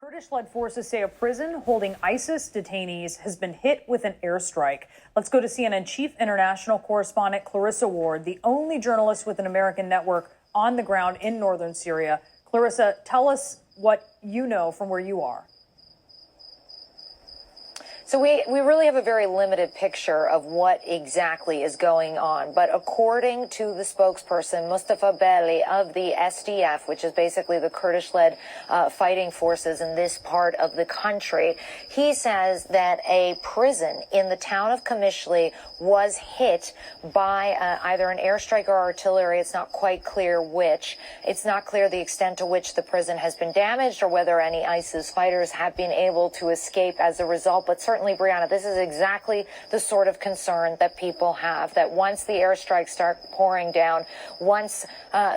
Kurdish-led forces say a prison holding ISIS detainees has been hit with an airstrike. Let's go to CNN chief international correspondent Clarissa Ward, the only journalist with an American network on the ground in northern Syria. Clarissa, tell us what you know from where you are. So we really have a very limited picture of what exactly is going on. But according to the spokesperson, Mustafa Beli of the SDF, which is basically the Kurdish-led fighting forces in this part of the country, he says that a prison in the town of Kamishli was hit by either an airstrike or artillery. It's not quite clear which. It's not clear the extent to which the prison has been damaged or whether any ISIS fighters have been able to escape as a result. But certainly, Brianna, this is exactly the sort of concern that people have, that once the airstrikes start pouring down, once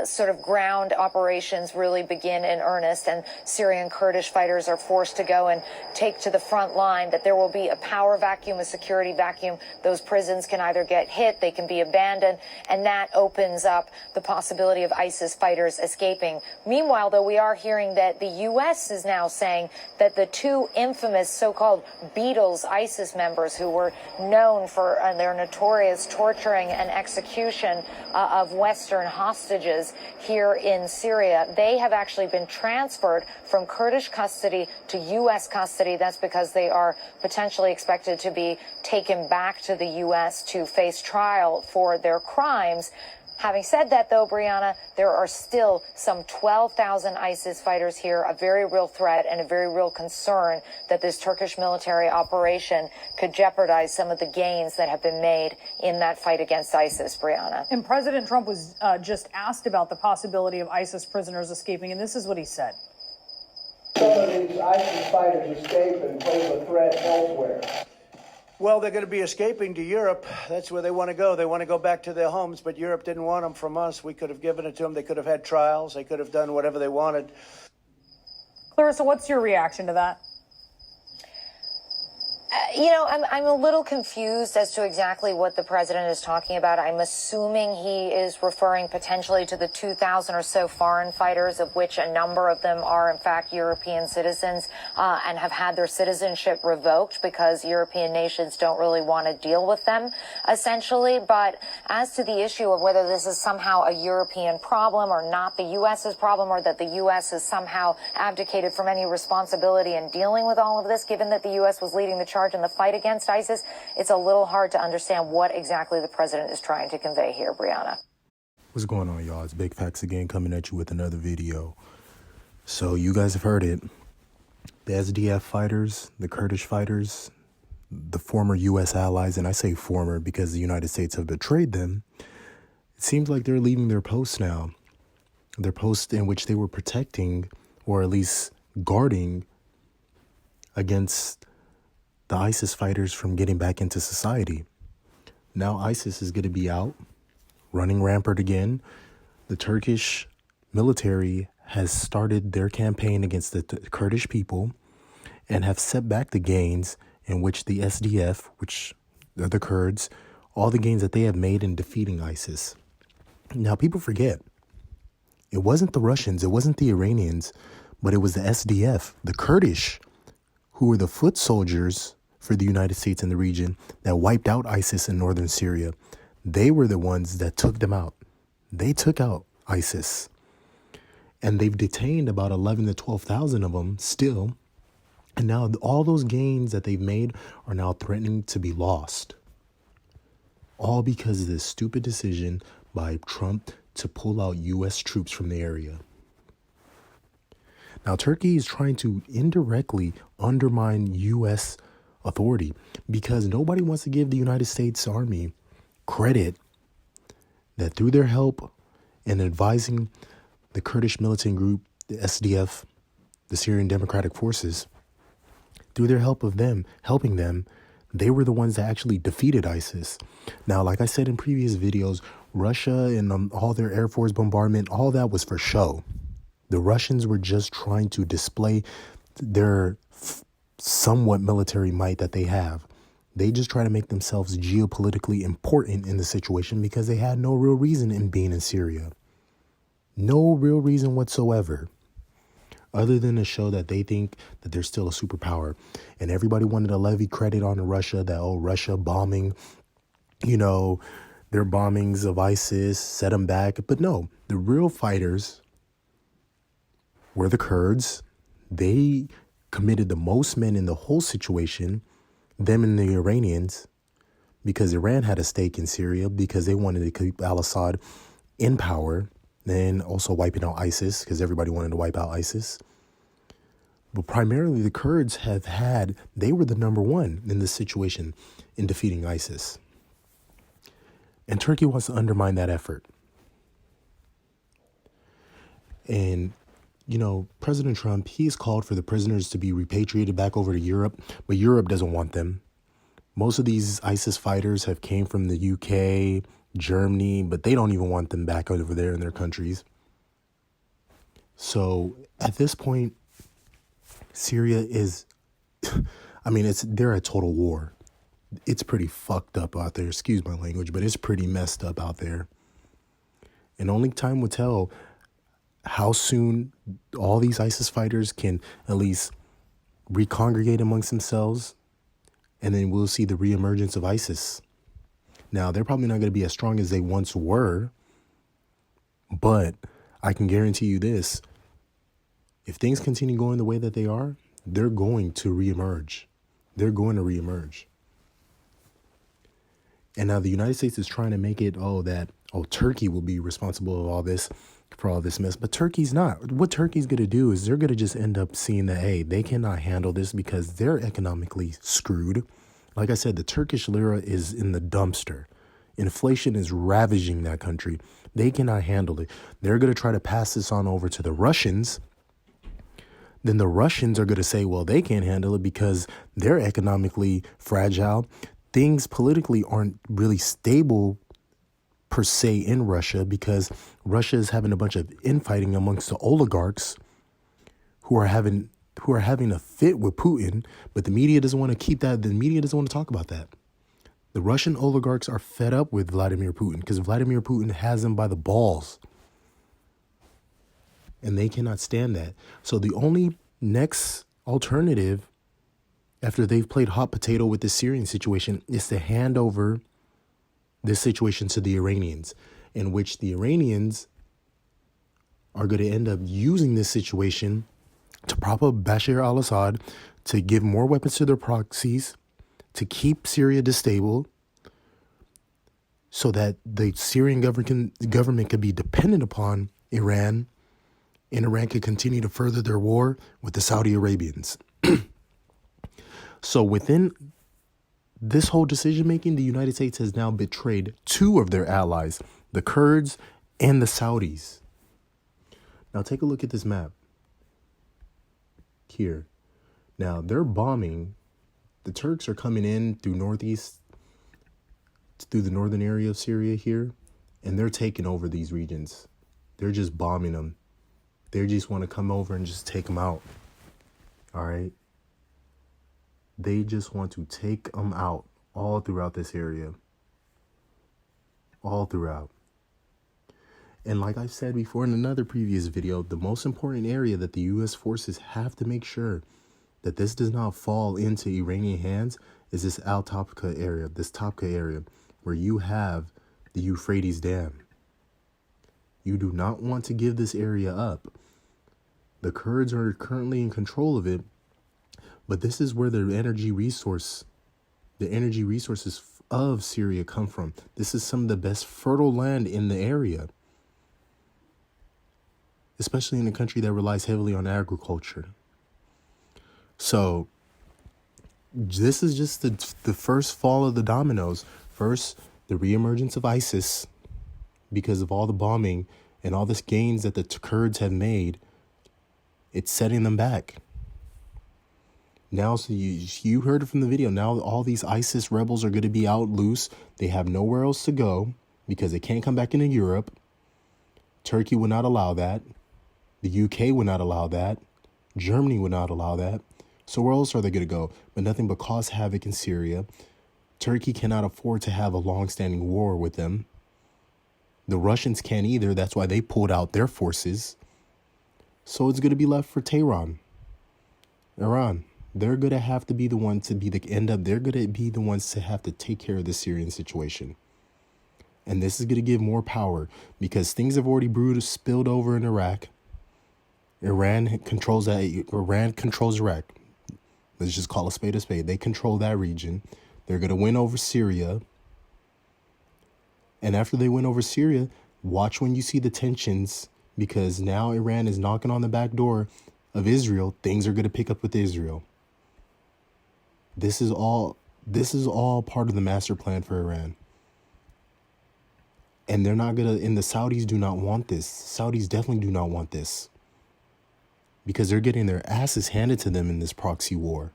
sort of ground operations really begin in earnest and Syrian Kurdish fighters are forced to go and take to the front line, that there will be a power vacuum, a security vacuum. Those prisons can either get hit, they can be abandoned, and that opens up the possibility of ISIS fighters escaping. Meanwhile, though, we are hearing that the U.S. is now saying that the two infamous so-called Beatles ISIS members who were known for their notorious torturing and execution of Western hostages here in Syria, they have actually been transferred from Kurdish custody to U.S. custody. That's because they are potentially expected to be taken back to the U.S. to face trial for their crimes. Having said that, though, Brianna, there are still some 12,000 ISIS fighters here, a very real threat and a very real concern that this Turkish military operation could jeopardize some of the gains that have been made in that fight against ISIS, Brianna. And President Trump was just asked about the possibility of ISIS prisoners escaping, and this is what he said. Some of these ISIS fighters escape and pose a threat elsewhere. Well, they're going to be escaping to Europe. That's where they want to go. They want to go back to their homes, but Europe didn't want them from us. We could have given it to them. They could have had trials. They could have done whatever they wanted. Clarissa, what's your reaction to that? I'm a little confused as to exactly what the president is talking about. I'm assuming he is referring potentially to the 2,000 or so foreign fighters, of which a number of them are, in fact, European citizens and have had their citizenship revoked because European nations don't really want to deal with them, essentially. But as to the issue of whether this is somehow a European problem or not the U.S.'s problem, or that the U.S. has somehow abdicated from any responsibility in dealing with all of this, given that the U.S. was leading the charge in the fight against ISIS, it's a little hard to understand what exactly the president is trying to convey here, Brianna. What's going on, y'all? It's Big Facts again, coming at you with another video. So you guys have heard it. The SDF fighters, the Kurdish fighters, the former U.S. allies, and I say former because the United States have betrayed them, it seems like they're leaving their posts now. Their posts in which they were protecting, or at least guarding, against the ISIS fighters from getting back into society. Now ISIS is going to be out, running rampant again. The Turkish military has started their campaign against the Kurdish people and have set back the gains in which the SDF, which are the Kurds, all the gains that they have made in defeating ISIS. Now, people forget, it wasn't the Russians, it wasn't the Iranians, but it was the SDF, the Kurdish, who were the foot soldiers for the United States in the region that wiped out ISIS in northern Syria. They were the ones that took them out. They took out ISIS. And they've detained about 11 to 12,000 of them still. And now all those gains that they've made are now threatening to be lost. All because of this stupid decision by Trump to pull out U.S. troops from the area. Now, Turkey is trying to indirectly undermine U.S. authority because nobody wants to give the United States Army credit that through their help in advising the Kurdish militant group, the SDF, the Syrian Democratic Forces, through their helping them, they were the ones that actually defeated ISIS. Now, like I said in previous videos, Russia and all their Air Force bombardment, all that was for show. The Russians were just trying to display their somewhat military might that they have. They just try to make themselves geopolitically important in the situation because they had no real reason in being in Syria. No real reason whatsoever. other than to show that they think that they're still a superpower. And everybody wanted to levy credit on Russia, that, oh, Russia bombing, their bombings of ISIS set them back. But no, the real fighters were the Kurds. They committed the most men in the whole situation, them and the Iranians, because Iran had a stake in Syria because they wanted to keep al-Assad in power and also wiping out ISIS because everybody wanted to wipe out ISIS. But primarily the Kurds they were the number one in this situation in defeating ISIS. And Turkey wants to undermine that effort. And, President Trump, he's called for the prisoners to be repatriated back over to Europe, but Europe doesn't want them. Most of these ISIS fighters have came from the UK, Germany, but they don't even want them back over there in their countries. So at this point, Syria is, they're at total war. It's pretty fucked up out there. Excuse my language, but it's pretty messed up out there. And only time will tell how soon all these ISIS fighters can at least recongregate amongst themselves. And then we'll see the reemergence of ISIS. Now, they're probably not going to be as strong as they once were. But I can guarantee you this. If things continue going the way that they are, they're going to reemerge. They're going to reemerge. And now the United States is trying to make it, Turkey will be responsible for all this mess. But Turkey's not. What Turkey's going to do is they're going to just end up seeing that, hey, they cannot handle this because they're economically screwed. Like I said, the Turkish lira is in the dumpster. Inflation is ravaging that country. They cannot handle it. They're going to try to pass this on over to the Russians. Then the Russians are going to say, well, they can't handle it because they're economically fragile. Things politically aren't really stable per se in Russia because Russia is having a bunch of infighting amongst the oligarchs who are having a fit with Putin, but the media doesn't want to keep that. The media doesn't want to talk about that. The Russian oligarchs are fed up with Vladimir Putin because Vladimir Putin has them by the balls. And they cannot stand that. So the only next alternative after they've played hot potato with the Syrian situation is to hand over this situation to the Iranians, in which the Iranians are going to end up using this situation to prop up Bashar al-Assad, to give more weapons to their proxies, to keep Syria stable, so that the Syrian government could be dependent upon Iran, and Iran could continue to further their war with the Saudi Arabians. So within this whole decision-making, the United States has now betrayed two of their allies, the Kurds and the Saudis. Now take a look at this map here. Now they're bombing. The Turks are coming in through the northern area of Syria here, and they're taking over these regions. They're just bombing them. They just want to come over and just take them out. All right. They just want to take them out all throughout this area. All throughout. And like I've said before in another previous video, the most important area that the U.S. forces have to make sure that this does not fall into Iranian hands is this Al-Tapka area, this Tapka area, where you have the Euphrates Dam. You do not want to give this area up. The Kurds are currently in control of it, but this is where the energy resources of Syria come from. This is some of the best fertile land in the area, especially in a country that relies heavily on agriculture. So this is just the first fall of the dominoes. First, the reemergence of ISIS because of all the bombing and all this gains that the Kurds have made. It's setting them back. Now, so you heard it from the video. Now all these ISIS rebels are going to be out loose. They have nowhere else to go because they can't come back into Europe. Turkey would not allow that. The UK would not allow that. Germany would not allow that. So where else are they going to go? But nothing but cause havoc in Syria. Turkey cannot afford to have a long-standing war with them. The Russians can't either. That's why they pulled out their forces. So it's going to be left for Tehran, Iran. They're going to have to be the one to be the end up. They're going to be the ones to have to take care of the Syrian situation. And this is going to give more power because things have already spilled over in Iraq. Iran controls that. Iran controls Iraq. Let's just call a spade a spade. They control that region. They're going to win over Syria. And after they win over Syria, watch when you see the tensions, because now Iran is knocking on the back door of Israel. Things are going to pick up with Israel. This is all part of the master plan for Iran. And they're not going to, and the Saudis do not want this. Saudis definitely do not want this, because they're getting their asses handed to them in this proxy war.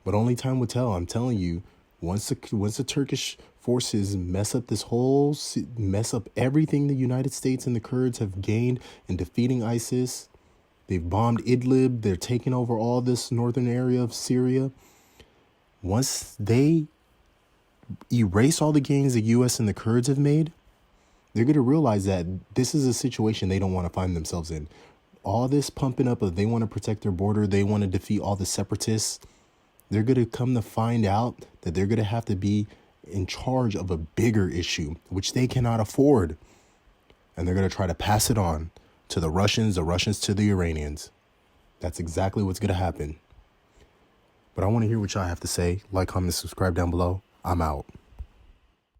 But only time will tell. I'm telling you, once the Turkish forces mess up everything the United States and the Kurds have gained in defeating ISIS, they've bombed Idlib, they're taking over all this northern area of Syria. Once they erase all the gains the U.S. and the Kurds have made, they're going to realize that this is a situation they don't want to find themselves in. All this pumping up of they want to protect their border, they want to defeat all the separatists. They're going to come to find out that they're going to have to be in charge of a bigger issue, which they cannot afford. And they're going to try to pass it on to the Russians to the Iranians. That's exactly what's going to happen. But I want to hear what y'all have to say. Like, comment, subscribe down below. I'm out.